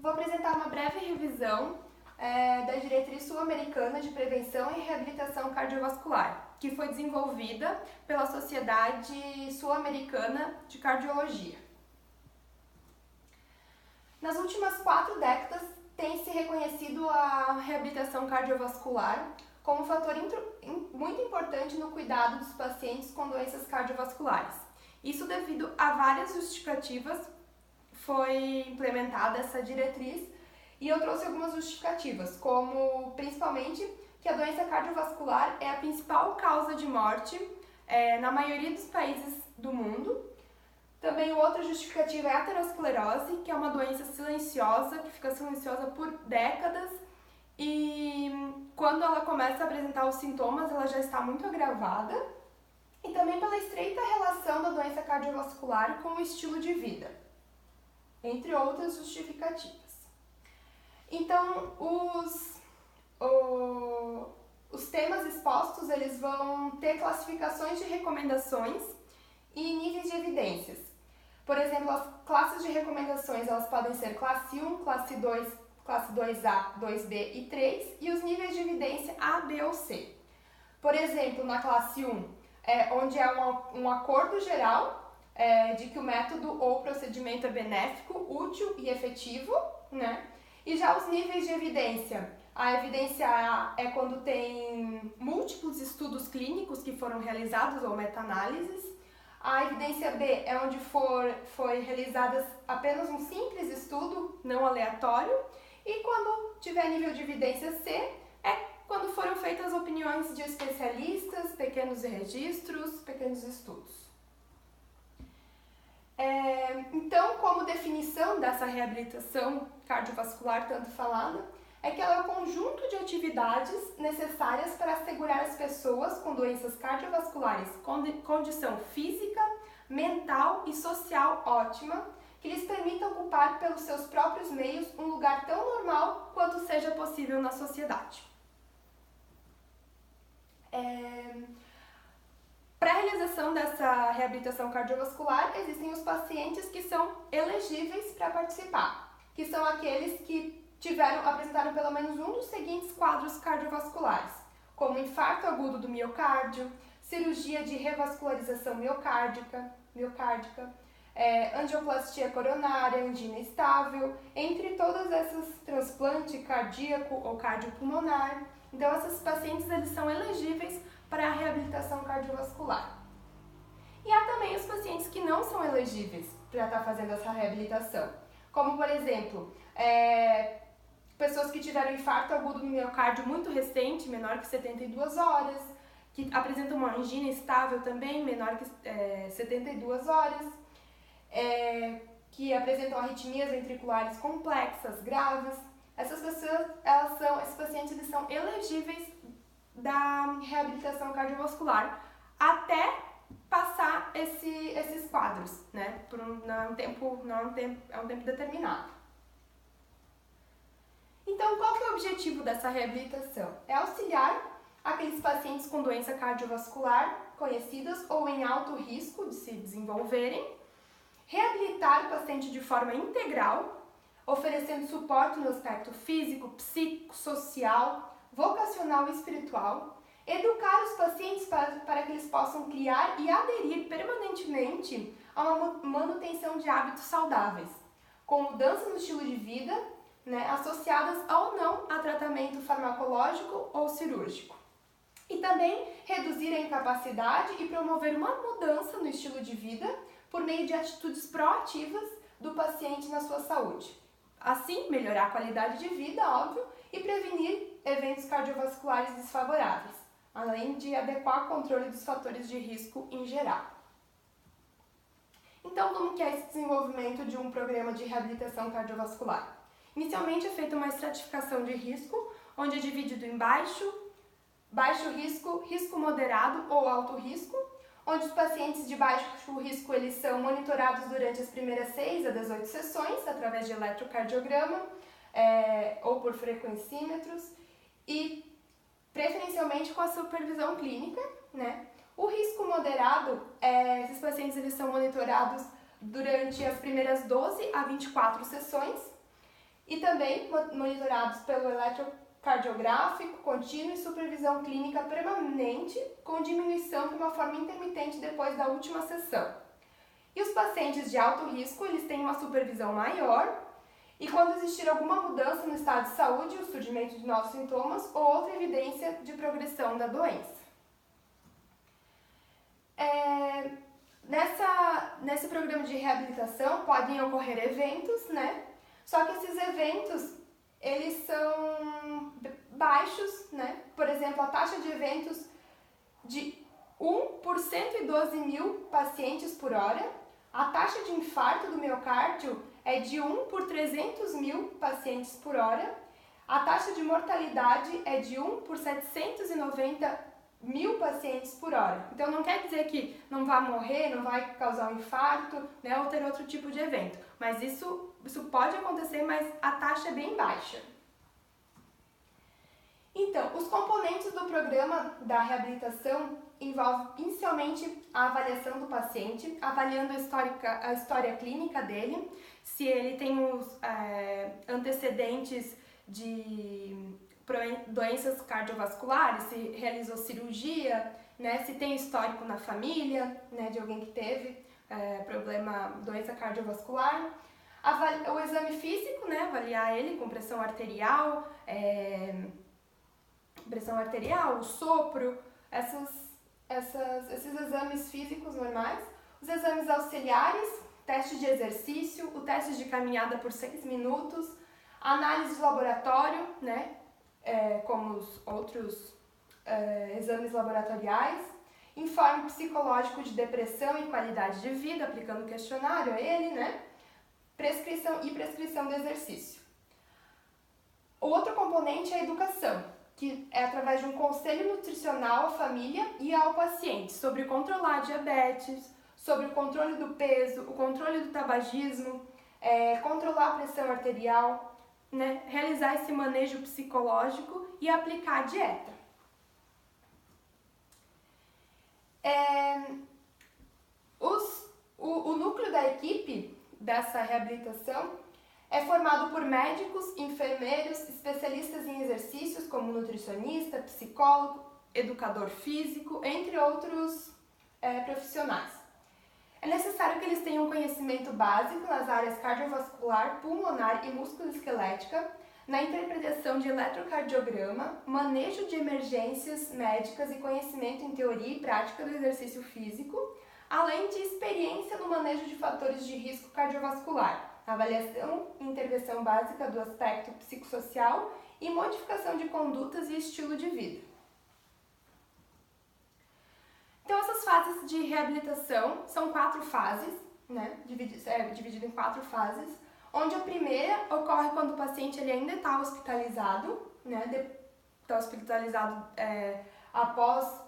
Vou apresentar uma breve revisão da Diretriz Sul-Americana de Prevenção e Reabilitação Cardiovascular, que foi desenvolvida pela Sociedade Sul-Americana de Cardiologia. Nas últimas 4 décadas, tem se reconhecido a reabilitação cardiovascular como um fator muito importante no cuidado dos pacientes com doenças cardiovasculares. Isso devido a várias justificativas foi implementada essa diretriz e eu trouxe algumas justificativas, como principalmente que a doença cardiovascular é a principal causa de morte na maioria dos países do mundo. Também outra justificativa é a aterosclerose, que é uma doença silenciosa, que fica silenciosa por décadas e quando ela começa a apresentar os sintomas, ela já está muito agravada. E também pela estreita relação da doença cardiovascular com o estilo de vida, entre outras justificativas. Então, os temas expostos, eles vão ter classificações de recomendações e níveis de evidências. Por exemplo, as classes de recomendações, elas podem ser classe 1, classe 2, classe 2A, 2B e 3, e os níveis de evidência A, B ou C. Por exemplo, na classe 1, onde é um acordo geral de que o método ou procedimento é benéfico, útil e efetivo, né? E já os níveis de evidência, a evidência A é quando tem múltiplos estudos clínicos que foram realizados ou meta-análises. A evidência B é onde foi realizado apenas um simples estudo, não aleatório. E quando tiver nível de evidência C, é quando foram feitas opiniões de especialistas, pequenos registros, pequenos estudos. Então, como definição dessa reabilitação cardiovascular tanto falada, é que ela é um conjunto de atividades necessárias para assegurar as pessoas com doenças cardiovasculares condição física, mental e social ótima, que lhes permita ocupar pelos seus próprios meios um lugar tão normal quanto seja possível na sociedade. Para a realização dessa reabilitação cardiovascular, existem os pacientes que são elegíveis para participar, que são aqueles que apresentaram pelo menos um dos seguintes quadros cardiovasculares, como infarto agudo do miocárdio, cirurgia de revascularização miocárdica, angioplastia coronária, angina estável, entre todas essas, transplante cardíaco ou cardiopulmonar. Então, esses pacientes eles são elegíveis para a reabilitação cardiovascular. E há também os pacientes que não são elegíveis para estar fazendo essa reabilitação, como, por exemplo, pessoas que tiveram infarto agudo no miocárdio muito recente, menor que 72 horas, que apresentam uma angina estável também, menor que 72 horas, que apresentam arritmias ventriculares complexas, graves. Essas pessoas, esses pacientes eles são elegíveis da reabilitação cardiovascular até passar esses quadros, né? É um tempo determinado. Então, qual que é o objetivo dessa reabilitação? É auxiliar aqueles pacientes com doença cardiovascular conhecidas ou em alto risco de se desenvolverem, reabilitar o paciente de forma integral, oferecendo suporte no aspecto físico, psíquico, social, vocacional e espiritual, educar os pacientes para que eles possam criar e aderir permanentemente a uma manutenção de hábitos saudáveis, com mudanças no estilo de vida, né, associadas ou não a tratamento farmacológico ou cirúrgico. E também reduzir a incapacidade e promover uma mudança no estilo de vida por meio de atitudes proativas do paciente na sua saúde. Assim, melhorar a qualidade de vida, óbvio, e prevenir eventos cardiovasculares desfavoráveis, além de adequar o controle dos fatores de risco em geral. Então, como que é esse desenvolvimento de um programa de reabilitação cardiovascular? Inicialmente é feita uma estratificação de risco, onde é dividido em baixo risco, risco moderado ou alto risco, onde os pacientes de baixo risco eles são monitorados durante as primeiras 6 a 18 sessões, através de eletrocardiograma ou por frequencímetros, e preferencialmente com a supervisão clínica, né? O risco moderado, esses pacientes eles são monitorados durante as primeiras 12 a 24 sessões, e também monitorados pelo eletrocardiográfico contínuo e supervisão clínica permanente, com diminuição de uma forma intermitente depois da última sessão. E os pacientes de alto risco, eles têm uma supervisão maior, e quando existir alguma mudança no estado de saúde, o surgimento de novos sintomas ou outra evidência de progressão da doença. Nesse programa de reabilitação podem ocorrer eventos, né? Só que esses eventos, eles são baixos, né? Por exemplo, a taxa de eventos de 1 por 112 mil pacientes por hora. A taxa de infarto do miocárdio é de 1 por 300 mil pacientes por hora. A taxa de mortalidade é de 1 por 790 mil pacientes por hora. Então não quer dizer que não vai morrer, não vai causar um infarto, né, ou ter outro tipo de evento. Mas isso pode acontecer, mas a taxa é bem baixa. Então, os componentes do programa da reabilitação envolvem inicialmente a avaliação do paciente, avaliando a história clínica dele, se ele tem os antecedentes de doenças cardiovasculares, se realizou cirurgia, né, se tem histórico na família, né, de alguém que teve doença cardiovascular. O exame físico, né, avaliar ele com pressão arterial, o sopro, esses exames físicos normais. Os exames auxiliares, teste de exercício, o teste de caminhada por 6 minutos, análise de laboratório, né, como os outros exames laboratoriais, informe psicológico de depressão e qualidade de vida, aplicando questionário a ele, né, prescrição de exercício. O outro componente é a educação, que é através de um conselho nutricional à família e ao paciente sobre controlar a diabetes, sobre o controle do peso, o controle do tabagismo, controlar a pressão arterial, né, realizar esse manejo psicológico e aplicar a dieta. O núcleo da equipe dessa reabilitação é formado por médicos, enfermeiros, especialistas em exercícios como nutricionista, psicólogo, educador físico, entre outros profissionais. É necessário que eles tenham conhecimento básico nas áreas cardiovascular, pulmonar e musculoesquelética, na interpretação de eletrocardiograma, manejo de emergências médicas e conhecimento em teoria e prática do exercício físico, além de experiência no manejo de fatores de risco cardiovascular, avaliação e intervenção básica do aspecto psicossocial e modificação de condutas e estilo de vida. Então, essas fases de reabilitação são 4 fases, né? Dividido em 4 fases, onde a primeira ocorre quando o paciente ele ainda está hospitalizado, né? Está hospitalizado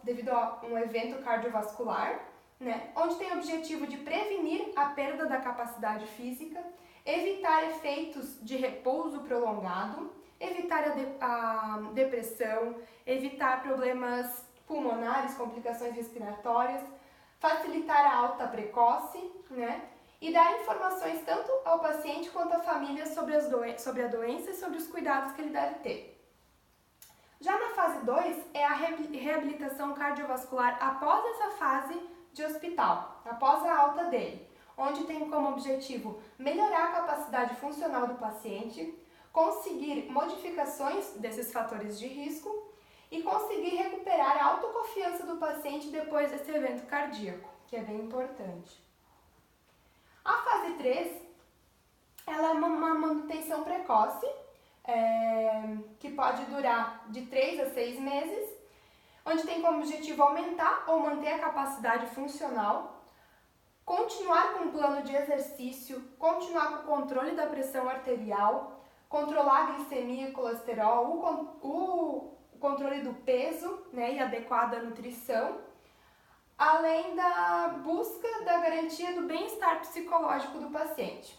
devido a um evento cardiovascular, né? Onde tem o objetivo de prevenir a perda da capacidade física, evitar efeitos de repouso prolongado, evitar a depressão, evitar problemas pulmonares, complicações respiratórias, facilitar a alta precoce, né? E dar informações tanto ao paciente quanto à família sobre a doença e sobre os cuidados que ele deve ter. Já na fase 2 é a reabilitação cardiovascular após essa fase de hospital, após a alta dele, onde tem como objetivo melhorar a capacidade funcional do paciente, conseguir modificações desses fatores de risco e conseguir recuperar a autoconfiança do paciente depois desse evento cardíaco, que é bem importante. A fase 3, ela é uma manutenção precoce, que pode durar de 3 a 6 meses, onde tem como objetivo aumentar ou manter a capacidade funcional, continuar com o plano de exercício, continuar com o controle da pressão arterial, controlar a glicemia e colesterol, o controle do peso, né, e adequada nutrição, além da busca da garantia do bem-estar psicológico do paciente.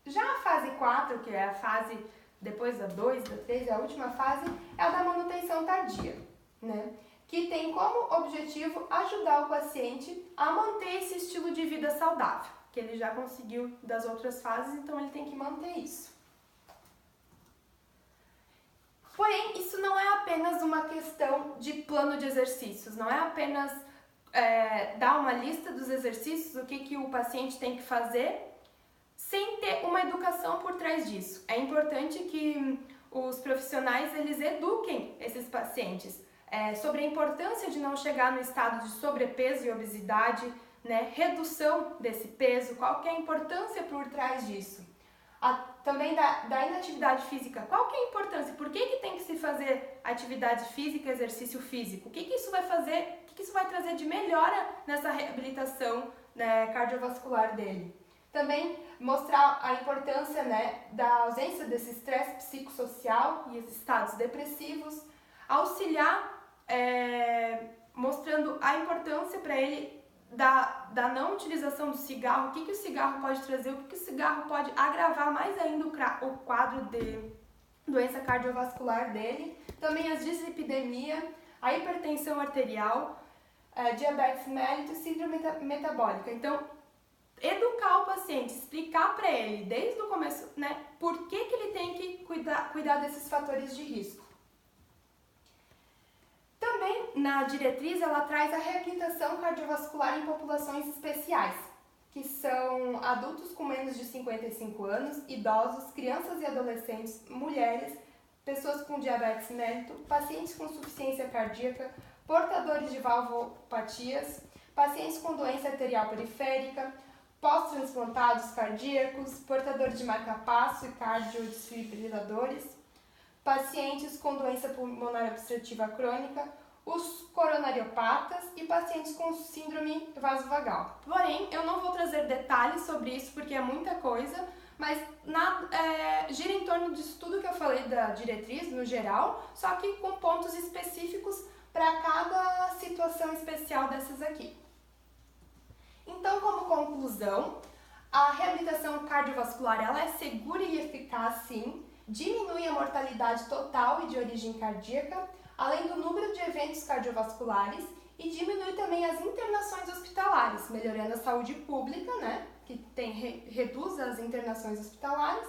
Já a fase 4, que é a fase depois da 2, da 3, a última fase, é a da manutenção tardia, né, que tem como objetivo ajudar o paciente a manter esse estilo de vida saudável, que ele já conseguiu das outras fases, então ele tem que manter isso. apenas uma questão de plano de exercícios, não é apenas dar uma lista dos exercícios, o que o paciente tem que fazer, sem ter uma educação por trás disso. É importante que os profissionais eles eduquem esses pacientes sobre a importância de não chegar no estado de sobrepeso e obesidade, né? Redução desse peso, qual que é a importância por trás disso. Também da inatividade física, qual que é a importância? Por que tem que se fazer atividade física, exercício físico? O que isso vai fazer, o que isso vai trazer de melhora nessa reabilitação, né, cardiovascular dele? Também mostrar a importância, né, da ausência desse estresse psicossocial e os estados depressivos, auxiliar mostrando a importância para ele da não utilização do cigarro, o que o cigarro pode trazer, o que o cigarro pode agravar mais ainda o quadro de doença cardiovascular dele, também as dislipidemia, a hipertensão arterial, diabetes mellitus e síndrome metabólica. Então, educar o paciente, explicar para ele desde o começo, né, por que ele tem que cuidar desses fatores de risco. Também na diretriz ela traz a reabilitação cardiovascular em populações especiais, que são adultos com menos de 55 anos, idosos, crianças e adolescentes, mulheres, pessoas com diabetes mellitus, pacientes com insuficiência cardíaca, portadores de valvopatias, pacientes com doença arterial periférica, pós-transplantados cardíacos, portadores de marca-passo e cardiodesfibriladores, pacientes com doença pulmonar obstrutiva crônica, os coronariopatas e pacientes com síndrome vasovagal. Porém, eu não vou trazer detalhes sobre isso porque é muita coisa, mas gira em torno disso tudo que eu falei da diretriz no geral, só que com pontos específicos para cada situação especial dessas aqui. Então, como conclusão, a reabilitação cardiovascular ela é segura e eficaz, sim, diminui a mortalidade total e de origem cardíaca, além do número de eventos cardiovasculares, e diminui também as internações hospitalares, melhorando a saúde pública, né, que reduz as internações hospitalares,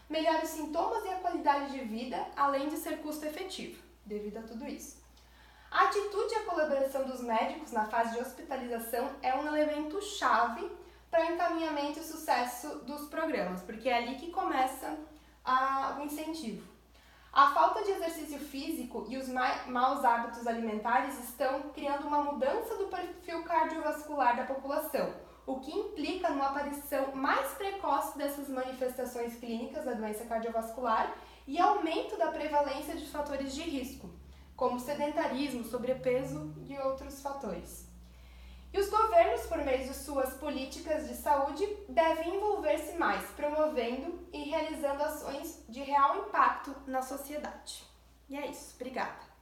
melhora os sintomas e a qualidade de vida, além de ser custo efetivo, devido a tudo isso. A atitude e a colaboração dos médicos na fase de hospitalização é um elemento chave para o encaminhamento e sucesso dos programas, porque é ali que começa o incentivo. A falta de exercício físico e os maus hábitos alimentares estão criando uma mudança do perfil cardiovascular da população, o que implica numa aparição mais precoce dessas manifestações clínicas da doença cardiovascular e aumento da prevalência de fatores de risco, como sedentarismo, sobrepeso e outros fatores. E os governos, por meio de suas políticas de saúde, devem envolver-se mais, promovendo e realizando ações de real impacto na sociedade. E é isso. Obrigada!